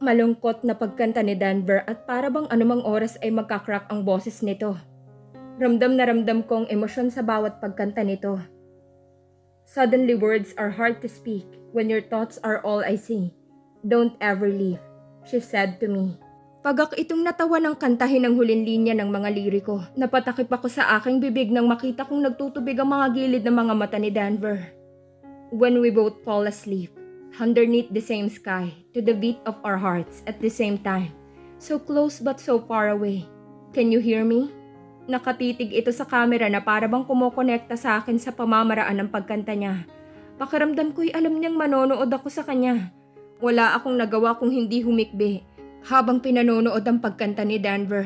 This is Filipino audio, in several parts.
Malungkot na pagkanta ni Denver at para bang anumang oras ay magkakrak ang boses nito. Ramdam na ramdam ko ang emosyon sa bawat pagkanta nito. Suddenly words are hard to speak when your thoughts are all I see. Don't ever leave, she said to me. Pagak itong natawa ng kantahin ang huling linya ng mga liriko. Napatakip ako sa aking bibig nang makita kong nagtutubig ang mga gilid ng mga mata ni Denver. When we both fall asleep, underneath the same sky, to the beat of our hearts at the same time. So close but so far away. Can you hear me? Nakatitig ito sa camera na para bang kumokonekta sa akin sa pamamaraan ng pagkanta niya. Pakiramdam ko'y alam niyang manonood ako sa kanya. Wala akong nagawa kung hindi humikbi habang pinanonood ang pagkanta ni Denver.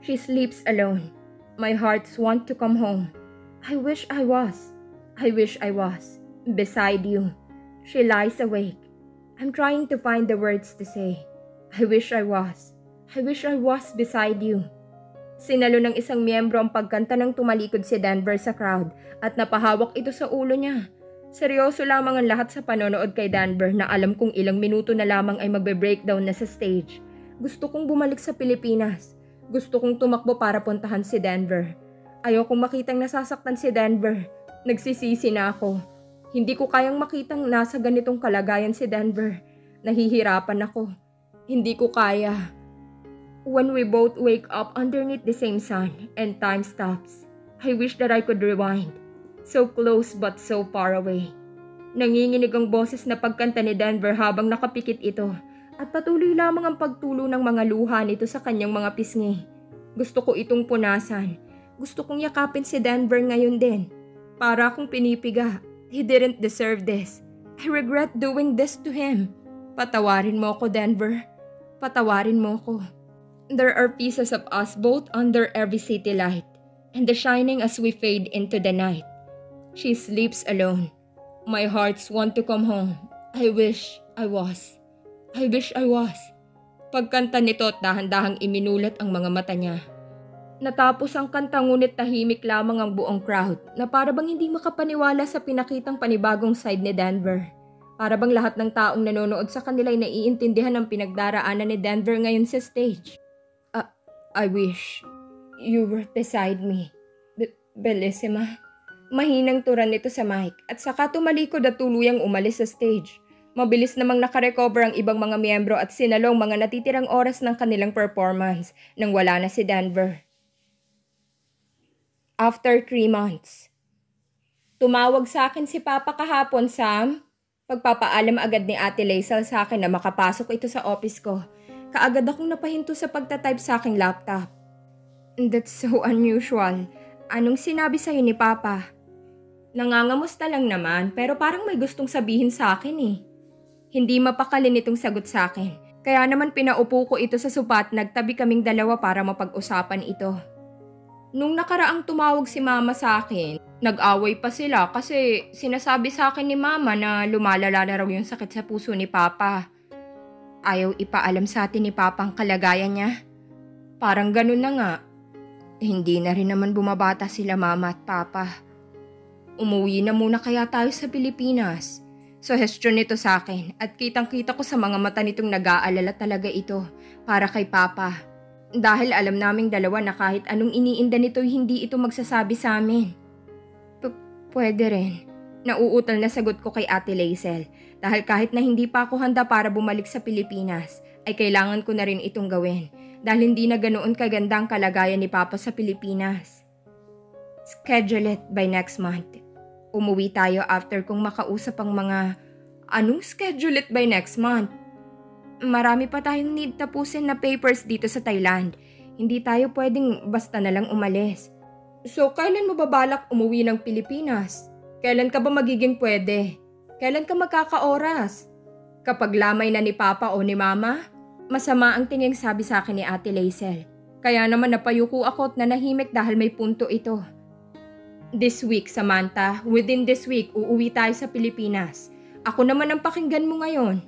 She sleeps alone. My hearts want to come home. I wish I was beside you. She lies awake. I'm trying to find the words to say. I wish I was beside you. Sinalo ng isang miyembro ang pagkanta nang tumalikod si Denver sa crowd at napahawak ito sa ulo niya. Seryoso lamang ang lahat sa panonood kay Denver na alam kong ilang minuto na lamang ay magbe-breakdown na sa stage. Gusto kong bumalik sa Pilipinas. Gusto kong tumakbo para puntahan si Denver. Ayokong makitang nasasaktan si Denver. Nagsisisi na ako. Hindi ko kayang makitang nasa ganitong kalagayan si Denver. Nahihirapan ako. Hindi ko kaya. When we both wake up underneath the same sun and time stops, I wish that I could rewind. So close but so far away. Nanginginig ang boses na pagkanta ni Denver habang nakapikit ito at patuloy lamang ang pagtulo ng mga luha nito sa kanyang mga pisngi. Gusto ko itong punasan. Gusto kong yakapin si Denver ngayon din. Para akong pinipiga. He didn't deserve this. I regret doing this to him. Patawarin mo ko, Denver. Patawarin mo ko. There are pieces of us both under every city light, and the shining as we fade into the night. She sleeps alone. My hearts want to come home. I wish I was. Pagkanta nito at dahan-dahang iminulat ang mga mata niya. Natapos ang kanta ngunit tahimik lamang ang buong crowd na para bang hindi makapaniwala sa pinakitang panibagong side ni Denver. Para bang lahat ng taong nanonood sa kanila ay naiintindihan ang pinagdaraanan ni Denver ngayon sa stage. I wish you were beside me, Bellissima. Mahinang turan nito sa mic at saka tumalikod at tuluyang umalis sa stage. Mabilis namang nakarecover ang ibang mga miyembro at sinalong mga natitirang oras ng kanilang performance nang wala na si Denver. After 3 months. Tumawag sa akin si Papa kahapon, Sam. Pagpapaalam agad ni Ate Laisel sa akin na makapasok ito sa office ko. Kaagad akong napahinto sa pagtatype sa aking laptop. That's so unusual. Anong sinabi sa'yo ni Papa? Nangangamusta lang naman pero parang may gustong sabihin sa akin eh. Hindi mapakalin itong sagot sa akin. Kaya naman pinaupo ko ito sa sopa at nagtabi kaming dalawa para mapag-usapan ito. Nung nakaraang tumawag si Mama sa akin, nag-away pa sila kasi sinasabi sa akin ni Mama na lumalala na raw yung sakit sa puso ni Papa. Ayaw ipaalam sa atin ni Papa ang kalagayan niya. Parang ganun na nga. Hindi na rin naman bumabata sila Mama at Papa. Umuwi na muna kaya tayo sa Pilipinas. Suhestyon nito sa akin at kitang-kita ko sa mga mata nitong nag-aalala talaga ito para kay Papa. Dahil alam naming dalawa na kahit anong iniinda nito hindi ito magsasabi sa amin. Pwede rin. Nauutal na sagot ko kay Ate Laisel dahil kahit na hindi pa ako handa para bumalik sa Pilipinas ay kailangan ko na rin itong gawin dahil hindi na ganoon kaganda ang kalagayan ni Papa sa Pilipinas. Schedule it by next month. Umuwi tayo after kong makausap ang mga... Anong schedule it by next month? Marami pa tayong need tapusin na papers dito sa Thailand. Hindi tayo pwedeng basta na lang umalis. So kailan mo babalak umuwi ng Pilipinas? Kailan ka ba magiging pwede? Kailan ka magkakaoras? Kapag lamay na ni Papa o ni Mama? Masama ang tinging sabi sa akin ni Ate Laisel. Kaya naman napayuko ako at nanahimik dahil may punto ito. This week, Samantha, within this week, uuwi tayo sa Pilipinas. Ako naman ang pakinggan mo ngayon.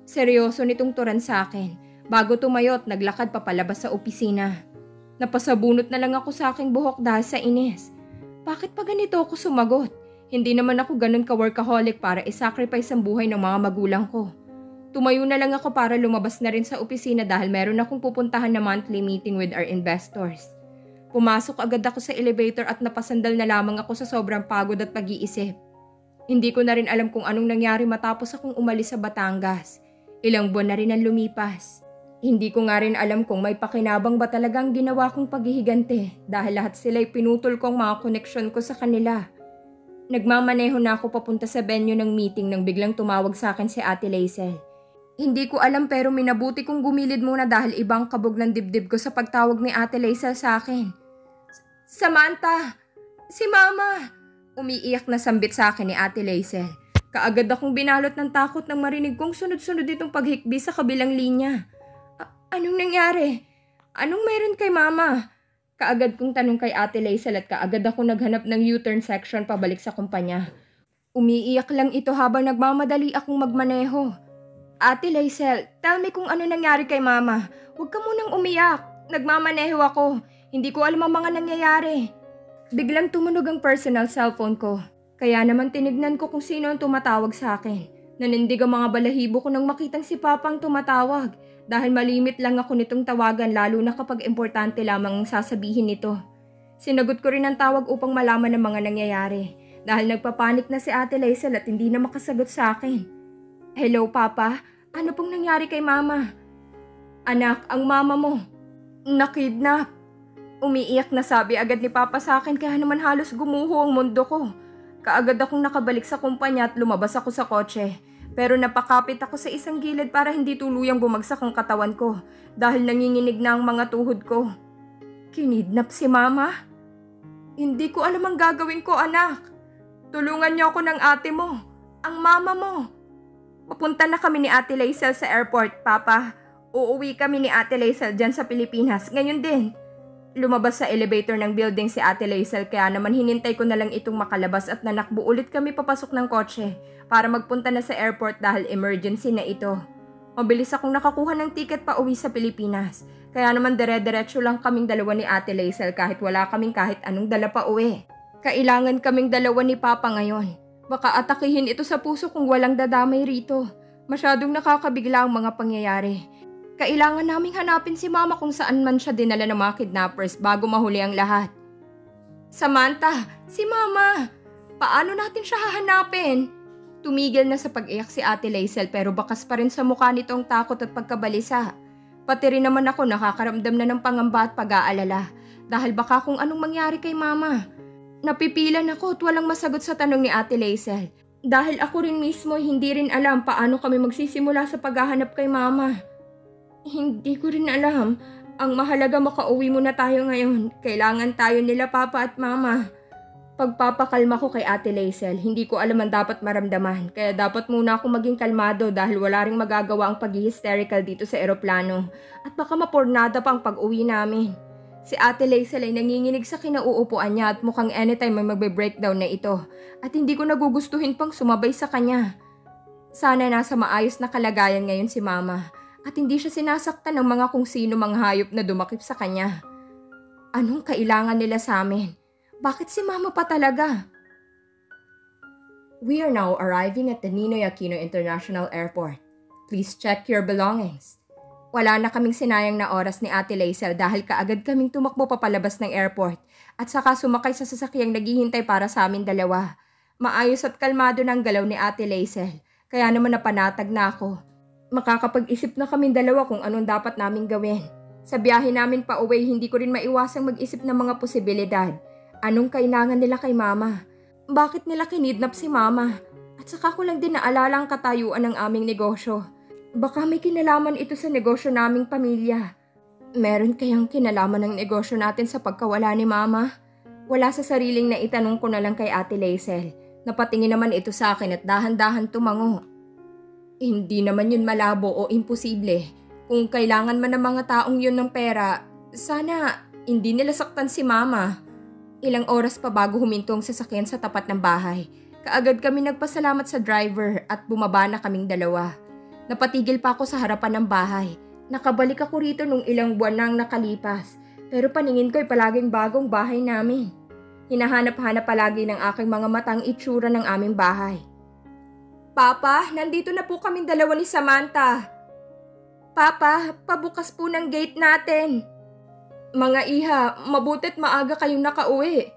Seryoso nitong turan sa akin. Bago tumayo at naglakad papalabas sa opisina. Napasabunot na lang ako sa aking buhok dahil sa inis. Bakit pa ganito ako sumagot? Hindi naman ako ganun ka-workaholic para isacrifice ang buhay ng mga magulang ko. Tumayo na lang ako para lumabas na rin sa opisina dahil meron akong pupuntahan na monthly meeting with our investors. Pumasok agad ako sa elevator at napasandal na lamang ako sa sobrang pagod at pag-iisip. Hindi ko na rin alam kung anong nangyari matapos akong umalis sa Batangas. Ilang buwan na rin ang lumipas. Hindi ko nga rin alam kung may pakinabang ba talagang ginawa kong paghihigante dahil lahat sila'y pinutol kong mga koneksyon ko sa kanila. Nagmamaneho na ako papunta sa venue ng meeting nang biglang tumawag sa akin si Ate Laisel. Hindi ko alam pero minabuti kong gumilid muna dahil ibang kabog ng dibdib ko sa pagtawag ni Ate Laisel sa akin. Samantha! Si Mama! Umiiyak na sambit sa akin ni Ate Laisel. Kaagad akong binalot ng takot nang marinig kong sunod-sunod itong paghikbi sa kabilang linya. Anong nangyari? Anong meron kay Mama? Kaagad kong tanong kay Ate Laisel at kaagad ako naghanap ng U-turn section pabalik sa kumpanya. Umiiyak lang ito habang nagmamadali akong magmaneho. Ate Laisel, tell me kung ano nangyari kay Mama. Huwag ka munang umiyak. Nagmamaneho ako. Hindi ko alam ang mga nangyayari. Biglang tumunog ang personal cellphone ko. Kaya naman tinignan ko kung sino ang tumatawag sa akin. Nanindig ang mga balahibo ko nang makitang si Papang tumatawag. Dahil malimit lang ako nitong tawagan lalo na kapag importante lamang ang sasabihin nito. Sinagot ko rin ang tawag upang malaman ang mga nangyayari. Dahil nagpapanik na si Ate Laisel at hindi na makasagot sa akin. Hello, Papa? Ano pong nangyari kay Mama? Anak, ang mama mo. Nakidnap. Umiiyak na sabi agad ni Papa sa akin kaya naman halos gumuho ang mundo ko. Kaagad akong nakabalik sa kumpanya at lumabas ako sa kotse. Pero napakapit ako sa isang gilid para hindi tuluyang bumagsak ang katawan ko dahil nanginginig na ang mga tuhod ko. Kinidnap si Mama? Hindi ko alam ang gagawin ko, anak. Tulungan niyo ako ng ate mo, ang mama mo. Papunta na kami ni Ate Laisel sa airport, Papa. Uuwi kami ni Ate Laisel dyan sa Pilipinas. Ngayon din. Lumabas sa elevator ng building si Ate Laisel kaya naman hinintay ko na lang itong makalabas at nanakbo ulit kami papasok ng kotse para magpunta na sa airport dahil emergency na ito. Mabilis akong nakakuha ng tiket pa uwi sa Pilipinas. Kaya naman dire-diretso lang kaming dalawa ni Ate Laisel kahit wala kaming kahit anong dala pa uwi. Kailangan kaming dalawa ni Papa ngayon. Baka atakihin ito sa puso kung walang dadamay rito. Masyadong nakakabigla ang mga pangyayari. Kailangan naming hanapin si Mama kung saan man siya dinala ng mga kidnappers bago mahuli ang lahat. Samantha, si Mama! Paano natin siya hahanapin? Tumigil na sa pag-iyak si Ate Laisel pero bakas pa rin sa mukha nitong takot at pagkabalisa. Pati rin naman ako nakakaramdam na ng pangamba at pag-aalala dahil baka kung anong mangyari kay Mama. Napipilan ako at walang masagot sa tanong ni Ate Laisel. Dahil ako rin mismo hindi rin alam paano kami magsisimula sa paghahanap kay Mama. Hindi ko rin alam. Ang mahalaga makauwi muna tayo ngayon. Kailangan tayo nila Papa at Mama. Pagpapakalma ko kay Ate Laisel, hindi ko alam ang dapat maramdaman. Kaya dapat muna ako maging kalmado dahil wala ring magagawa ang pag-hysterical dito sa eroplano. At baka mapornada pa ang pag-uwi namin. Si Ate Laisel ay nanginginig sa kinauupuan niya at mukhang anytime may magbe-breakdown na ito. At hindi ko nagugustuhin pang sumabay sa kanya. Sana nasa maayos na kalagayan ngayon si Mama. At hindi siya sinasaktan ng mga kung sino mga hayop na dumakip sa kanya. Anong kailangan nila sa amin? Bakit si Mama pa talaga? We are now arriving at the Ninoy Aquino International Airport. Please check your belongings. Wala na kaming sinayang na oras ni Ate Laisel dahil kaagad kaming tumakbo papalabas ng airport at saka sumakay sa sasakyang naghihintay para sa amin dalawa. Maayos at kalmado ng galaw ni Ate Laisel, kaya naman napanatag na ako. Makakapag-isip na kaming dalawa kung anong dapat naming gawin. Sa biyahe namin pa uwi, hindi ko rin maiwasang mag-isip ng mga posibilidad. Anong kailangan nila kay Mama? Bakit nila kinidnap si Mama? At saka ko lang din naalala ang katayuan ng aming negosyo. Baka may kinalaman ito sa negosyo naming pamilya. Meron kayang kinalaman ng negosyo natin sa pagkawala ni Mama? Wala sa sariling na itanong ko na lang kay Ate Laisel. Napatingin naman ito sa akin at dahan-dahan tumango. Hindi naman yun malabo o imposible. Kung kailangan man ng mga taong yun ng pera, sana hindi nila saktan si Mama. Ilang oras pa bago huminto ang sasakyan sa tapat ng bahay. Kaagad kami nagpasalamat sa driver at bumaba na kaming dalawa. Napatigil pa ako sa harapan ng bahay. Nakabalik ako rito nung ilang buwan nang nakalipas. Pero paningin ko ay palaging bagong bahay namin. Hinahanap-hanap palagi ng aking mga mata ang itsura ng aming bahay. Papa, nandito na po kaming dalawa ni Samantha. Papa, pabukas po ng gate natin. Mga iha, mabuti't maaga kayong nakauwi.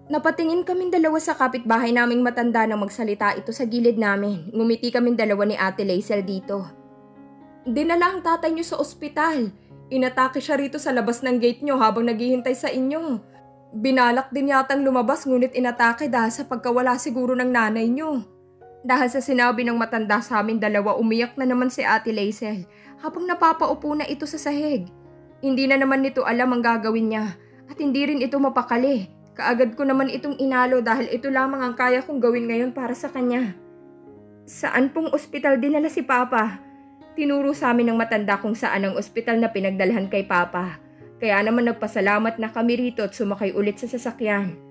Napatingin kaming dalawa sa kapitbahay naming matanda nang magsalita ito sa gilid namin. Ngumiti kaming dalawa ni Ate Laisel dito. Dinala ang tatay niyo sa ospital. Inatake siya rito sa labas ng gate niyo habang naghihintay sa inyo. Binalak din yatang lumabas ngunit inatake dahil sa pagkawala siguro ng nanay niyo. Dahil sa sinabi ng matanda sa amin dalawa, umiyak na naman si Ate Laisel habang napapaupo na ito sa sahig. Hindi na naman nito alam ang gagawin niya at hindi rin ito mapakali. Kaagad ko naman itong inalo dahil ito lamang ang kaya kong gawin ngayon para sa kanya. Saan pong ospital dinala si Papa? Tinuro sa amin ng matanda kung saan ang ospital na pinagdalhan kay Papa. Kaya naman nagpasalamat na kami rito at sumakay ulit sa sasakyan.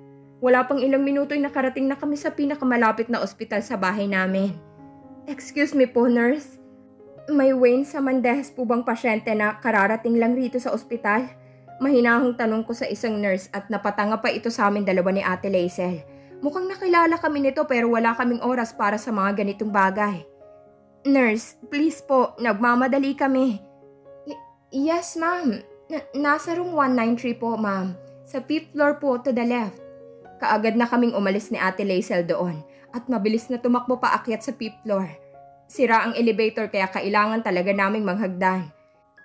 Wala pang ilang minuto ay nakarating na kami sa pinakamalapit na ospital sa bahay namin. Excuse me po, nurse. May Wayne Samandejas po bang pasyente na kararating lang rito sa ospital? Mahinahong tanong ko sa isang nurse at napatanga pa ito sa amin dalawa ni Ate Laisel. Mukhang nakilala kami nito pero wala kaming oras para sa mga ganitong bagay. Nurse, please po, nagmamadali kami. Yes, ma'am. Nasa room 193 po, ma'am. Sa 5th floor po to the left. Kaagad na kaming umalis ni Ate Laisel doon at mabilis na tumakbo paakyat sa 5th floor. Sira ang elevator kaya kailangan talaga naming manghagdan.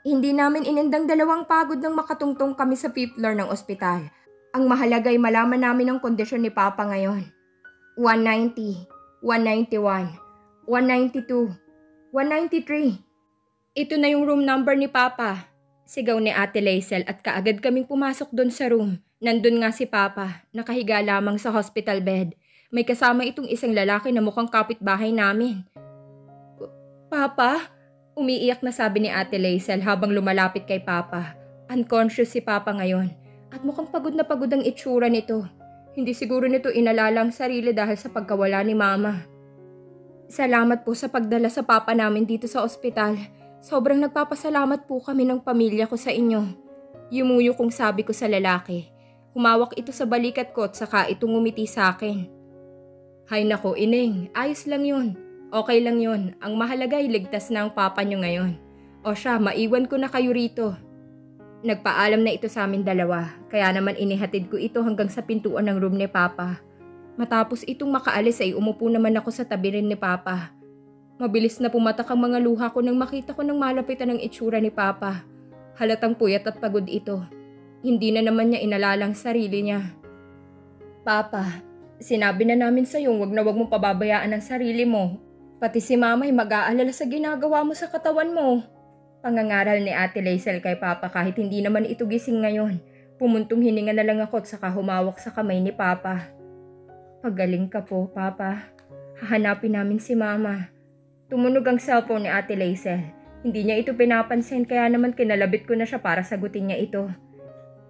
Hindi namin inindang dalawang pagod nang makatungtong kami sa 5th floor ng ospital. Ang mahalaga ay malaman namin ang kondisyon ni Papa ngayon. 190, 191, 192, 193. Ito na yung room number ni Papa. Sigaw ni Ate Laisel at kaagad kaming pumasok doon sa room. Nandun nga si Papa, nakahiga lamang sa hospital bed. May kasama itong isang lalaki na mukhang kapitbahay namin. Papa? Umiiyak na sabi ni Ate Laisel habang lumalapit kay Papa. Unconscious si Papa ngayon at mukhang pagod na pagod ang itsura nito. Hindi siguro nito inalala ang sarili dahil sa pagkawala ni Mama. Salamat po sa pagdala sa Papa namin dito sa ospital. Sobrang nagpapasalamat po kami ng pamilya ko sa inyo. Yumuyo kong sabi ko sa lalaki. Humawak ito sa balikat ko at saka itong ngumiti sa akin. Hay nako, Ineng, ayos lang yun. Okay lang yun. Ang mahalaga ay ligtas na ang Papa nyo ngayon. O siya, maiwan ko na kayo rito. Nagpaalam na ito sa amin dalawa, kaya naman inihatid ko ito hanggang sa pintuan ng room ni Papa. Matapos itong makaalis ay umupo naman ako sa tabi rin ni Papa. Mabilis na pumatak ang mga luha ko nang makita ko ng malapitan ng itsura ni Papa. Halatang puyat at pagod ito. Hindi na naman niya inalalang sarili niya. Papa, sinabi na namin sa iyo wag mong pababayaan ang sarili mo. Pati si Mama ay mag-aalala sa ginagawa mo sa katawan mo. Pangangaral ni Ate Laisel kay Papa kahit hindi naman ito gising ngayon. Pumuntong hininga na lang ako at saka humawak sa kamay ni Papa. Pagaling ka po, Papa. Hahanapin namin si Mama. Tumunog ang cellphone ni Ate Laisel. Hindi niya ito pinapansin kaya naman kinalabit ko na siya para sagutin niya ito.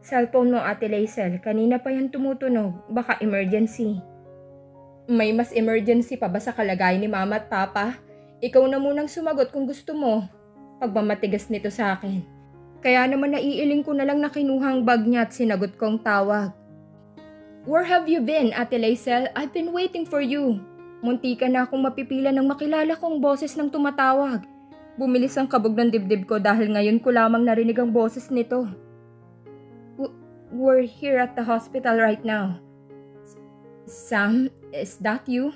Cellphone mo, Ate Laisel. Kanina pa yan tumutunog. Baka emergency. May mas emergency pa ba sa kalagayan ni Mama at Papa? Ikaw na munang sumagot kung gusto mo. Pagmamatigas nito sa akin. Kaya naman naiiling ko na lang na kinuhang bag niya at sinagot kong tawag. Where have you been, Ate Laisel? I've been waiting for you. Munti ka na akong mapipila ng makilala kong boses ng tumatawag. Bumilis ang kabog ng dibdib ko dahil ngayon ko lamang narinig ang boses nito. We're here at the hospital right now. Sam, is that you?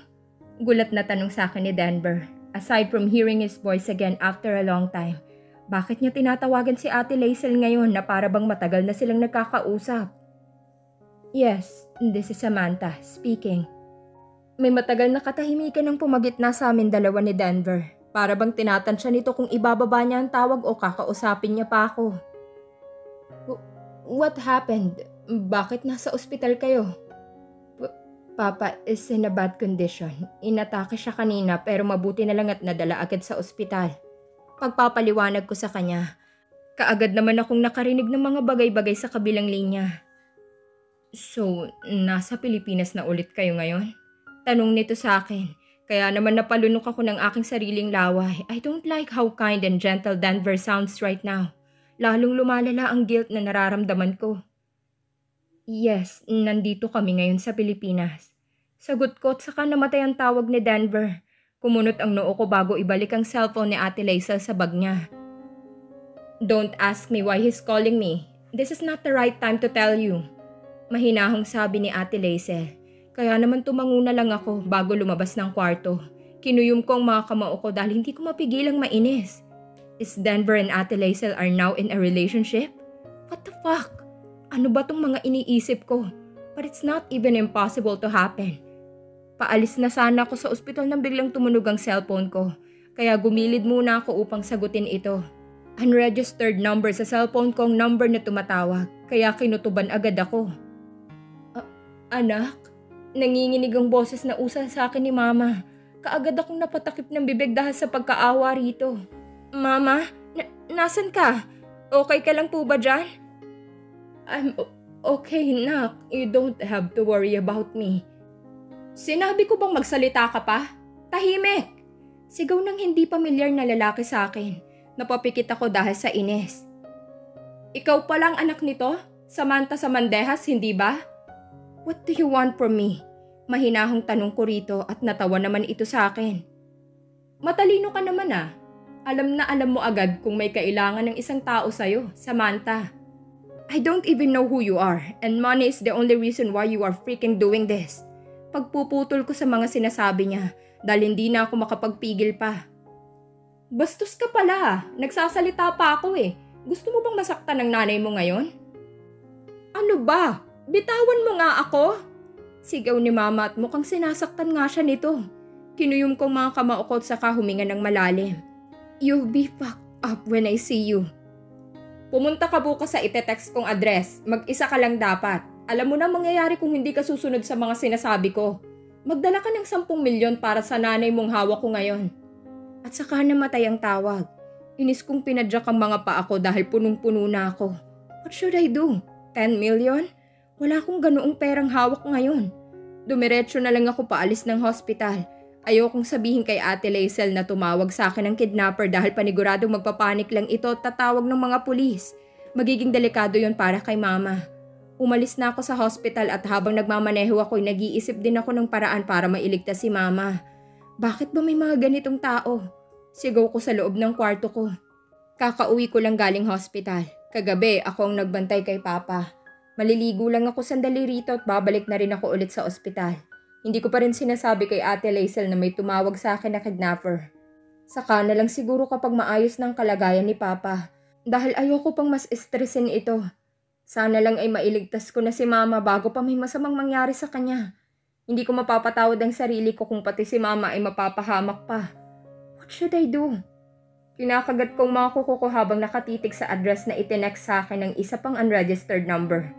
Gulat na tanong sa akin ni Denver. Aside from hearing his voice again after a long time, bakit niya tinatawagan si Ate Laisel ngayon na para bang matagal na silang nagkakausap? Yes, this is Samantha speaking. May matagal na katahimikan ng pumagitna sa amin dalawa ni Denver. Para bang tinatansya nito kung ibababa niya ang tawag o kakausapin niya pa ako. What happened? Bakit nasa ospital kayo? Papa is in a bad condition. Inatake siya kanina pero mabuti na lang at nadala agad sa ospital. Pagpapaliwanag ko sa kanya. Kaagad naman akong nakarinig ng mga bagay-bagay sa kabilang linya. So, nasa Pilipinas na ulit kayo ngayon? Tanong nito sa akin. Kaya naman napalunok ako ng aking sariling laway. I don't like how kind and gentle Denver sounds right now. Lalong lumalala ang guilt na nararamdaman ko. Yes, nandito kami ngayon sa Pilipinas. Sagot ko at saka namatay ang tawag ni Denver. Kumunot ang noo ko bago ibalik ang cellphone ni Ate Laisel sa bag niya. Don't ask me why he's calling me. This is not the right time to tell you. Mahinahong sabi ni Ate Laisel. Kaya naman tumanguna lang ako bago lumabas ng kwarto. Kinuyom ko ang mga kamao ko dahil hindi ko mapigilang mainis. Is Denver and Ate Laisel are now in a relationship? What the fuck? Ano ba tong mga iniisip ko? But it's not even impossible to happen. Paalis na sana ako sa ospital nang biglang tumunog ang cellphone ko. Kaya gumilid muna ako upang sagutin ito. Unregistered number sa cellphone ko ang number na tumatawag. Kaya kinutuban agad ako. Anak, nanginginig ang boses na usal sa akin ni Mama. Kaagad akong napatakip ng bibig dahil sa pagkaawa rito. Mama, nasan ka? Okay ka lang po ba dyan? I'm okay, Nak. You don't have to worry about me. Sinabi ko bang magsalita ka pa? Tahimik! Sigaw ng hindi pamilyar na lalaki sa akin. Napapikit ako dahil sa inis. Ikaw palang anak nito? Samantha Samandejas, hindi ba? What do you want from me? Mahinahong tanong ko rito at natawa naman ito sa akin. Matalino ka naman ah. Alam na alam mo agad kung may kailangan ng isang tao sa'yo, Samantha. I don't even know who you are and money is the only reason why you are freaking doing this. Pagpuputol ko sa mga sinasabi niya dahil hindi na ako makapagpigil pa. Bastos ka pala, nagsasalita pa ako eh. Gusto mo bang masaktan ng nanay mo ngayon? Ano ba? Bitawan mo nga ako? Sigaw ni Mama at mukhang sinasaktan nga siya nito. Kinuyom kong mga kamaukot saka huminga ng malalim. You'll be fucked up when I see you. Pumunta ka bukas sa ite-text kong address. Mag-isa ka lang dapat. Alam mo na mangyayari kung hindi ka susunod sa mga sinasabi ko. Magdala ka ng 10 milyon para sa nanay mong hawak ko ngayon. At saka namatay ang tawag. Inis kong pinadyak ang mga paa ko dahil punong-puno na ako. What should I do? 10 million? Wala akong ganoong perang hawak ngayon. Dumiretso na lang ako paalis ng hospital. Ayokong sabihin kay Ate Laisel na tumawag sa akin ng kidnapper dahil paniguradong magpapanik lang ito at tatawag ng mga pulis. Magiging delikado yon para kay Mama. Umalis na ako sa hospital at habang nagmamaneho ako'y nag-iisip din ako ng paraan para mailigtas si Mama. Bakit ba may mga ganitong tao? Sigaw ko sa loob ng kwarto ko. Kakauwi ko lang galing hospital. Kagabi ako ang nagbantay kay Papa. Maliligo lang ako sandali rito at babalik na rin ako ulit sa ospital. Hindi ko pa rin sinasabi kay Ate Laisel na may tumawag sa akin na kidnapper. Saka na lang siguro kapag maayos ng kalagayan ni Papa. Dahil ayoko pang mas estresin ito. Sana lang ay mailigtas ko na si Mama bago pa may masamang mangyari sa kanya. Hindi ko mapapatawad ang sarili ko kung pati si Mama ay mapapahamak pa. What should I do? Kinakagat kong mga kuko ko habang nakatitig sa address na itinext sa akin ng isa pang unregistered number.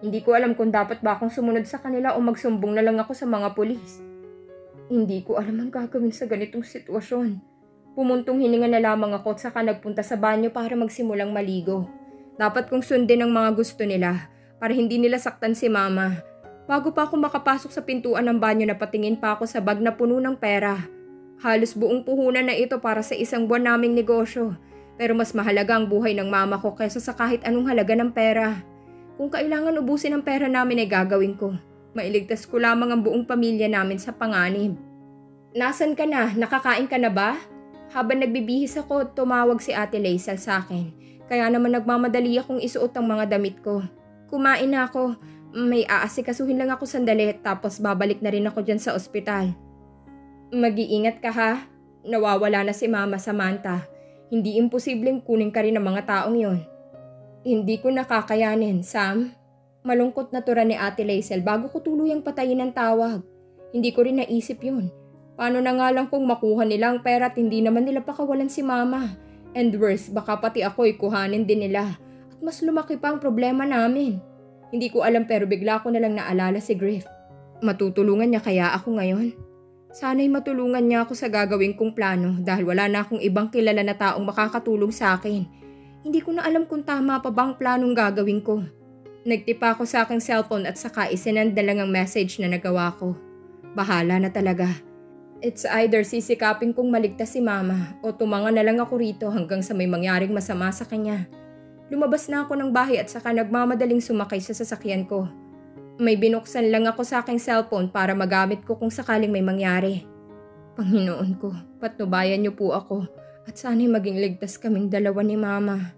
Hindi ko alam kung dapat ba akong sumunod sa kanila o magsumbong na lang ako sa mga pulis. Hindi ko alam ang gagawin sa ganitong sitwasyon. Pumuntong hininga na lamang ako at saka nagpunta sa banyo para magsimulang maligo. Dapat kong sundin ang mga gusto nila para hindi nila saktan si Mama. Bago pa ako makapasok sa pintuan ng banyo napatingin pa ako sa bag na puno ng pera. Halos buong puhunan na ito para sa isang buwan naming negosyo. Pero mas mahalaga ang buhay ng Mama ko kaysa sa kahit anong halaga ng pera. Kung kailangan ubusin ang pera namin ay gagawin ko. Mailigtas ko lamang ang buong pamilya namin sa panganib. Nasaan ka na? Nakakain ka na ba? Habang nagbibihis ako, tumawag si Ate Laisel sa akin. Kaya naman nagmamadali akong isuot ang mga damit ko. Kumain na ako. May aasikasuhin lang ako sandali tapos babalik na rin ako dyan sa ospital. Mag-iingat ka ha. Nawawala na si Mama Samantha. Hindi imposibleng kunin ka rin ng mga taong yon. Hindi ko nakakayanin, Sam. Malungkot na tura ni Ate Laisel bago ko tuluyang patayin ang tawag. Hindi ko rin naisip yun. Paano na nga lang kung makuha nila ang pera at hindi naman nila pakawalan si Mama. And worse, baka pati ako'y kuhanin din nila. At mas lumaki pa ang problema namin. Hindi ko alam pero bigla ko na lang naalala si Griff. Matutulungan niya kaya ako ngayon? Sana'y matulungan niya ako sa gagawin kong plano dahil wala na akong ibang kilala na taong makakatulong sa akin. Hindi ko na alam kung tama pa ba ang planong gagawin ko. Nagtipa ako sa aking cellphone at saka isinend na lang ang message na nagawa ko. Bahala na talaga. It's either sisikapin kong maligtas si Mama o tumanga na lang ako rito hanggang sa may mangyaring masama sa kanya. Lumabas na ako ng bahay at saka nagmamadaling sumakay sa sasakyan ko. May binuksan lang ako sa aking cellphone para magamit ko kung sakaling may mangyari. Panginoon ko, patnubayan niyo po ako at sana'y maging ligtas kaming dalawa ni Mama.